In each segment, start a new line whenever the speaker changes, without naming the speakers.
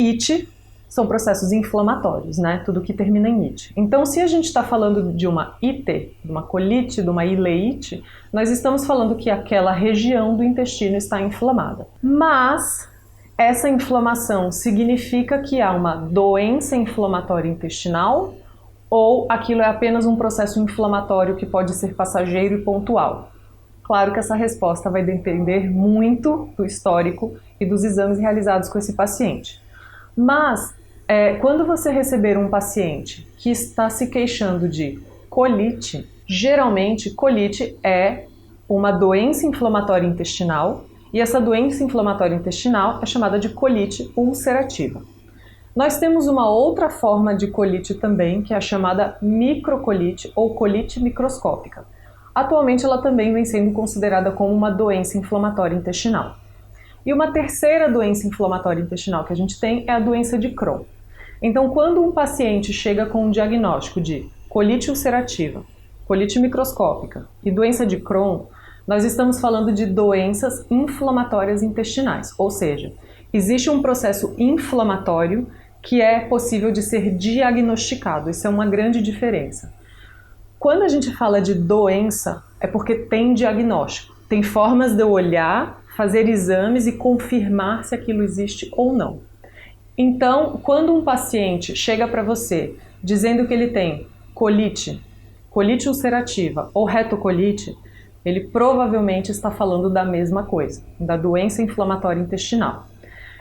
Ite são processos inflamatórios, né? Tudo que termina em ite. Então, se a gente está falando de uma ite, de uma colite, de uma ileite, nós estamos falando que aquela região do intestino está inflamada. Mas essa inflamação significa que há uma doença inflamatória intestinal ou aquilo é apenas um processo inflamatório que pode ser passageiro e pontual? Claro que essa resposta vai depender muito do histórico e dos exames realizados com esse paciente. Mas, quando você receber um paciente que está se queixando de colite, geralmente colite é uma doença inflamatória intestinal e essa doença inflamatória intestinal é chamada de colite ulcerativa. Nós temos uma outra forma de colite também, que é a chamada microcolite ou colite microscópica. Atualmente ela também vem sendo considerada como uma doença inflamatória intestinal. E uma terceira doença inflamatória intestinal que a gente tem é a doença de Crohn. Então, quando um paciente chega com um diagnóstico de colite ulcerativa, colite microscópica e doença de Crohn, nós estamos falando de doenças inflamatórias intestinais, ou seja, existe um processo inflamatório que é possível de ser diagnosticado. Isso é uma grande diferença. Quando a gente fala de doença, é porque tem diagnóstico. Tem formas de eu olhar, fazer exames e confirmar se aquilo existe ou não. Então, quando um paciente chega para você dizendo que ele tem colite ulcerativa ou retocolite, ele provavelmente está falando da mesma coisa, da doença inflamatória intestinal.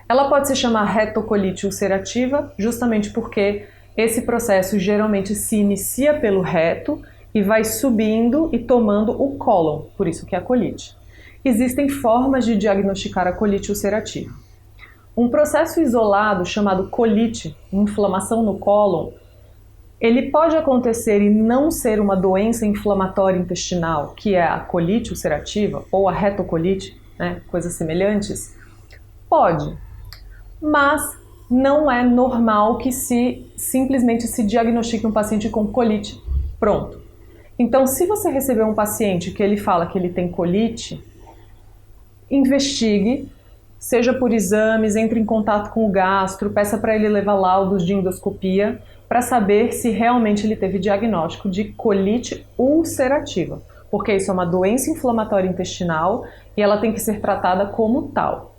Ela pode se chamar retocolite ulcerativa justamente porque esse processo geralmente se inicia pelo reto e vai subindo e tomando o cólon, por isso que é a colite. Existem formas de diagnosticar a colite ulcerativa. Um processo isolado chamado colite, inflamação no cólon, ele pode acontecer e não ser uma doença inflamatória intestinal, que é a colite ulcerativa ou a retocolite, né, coisas semelhantes? Pode, mas não é normal que simplesmente se diagnostique um paciente com colite, pronto. Então, se você receber um paciente que ele fala que ele tem colite, investigue, seja por exames, entre em contato com o gastro, peça para ele levar laudos de endoscopia para saber se realmente ele teve diagnóstico de colite ulcerativa, porque isso é uma doença inflamatória intestinal e ela tem que ser tratada como tal.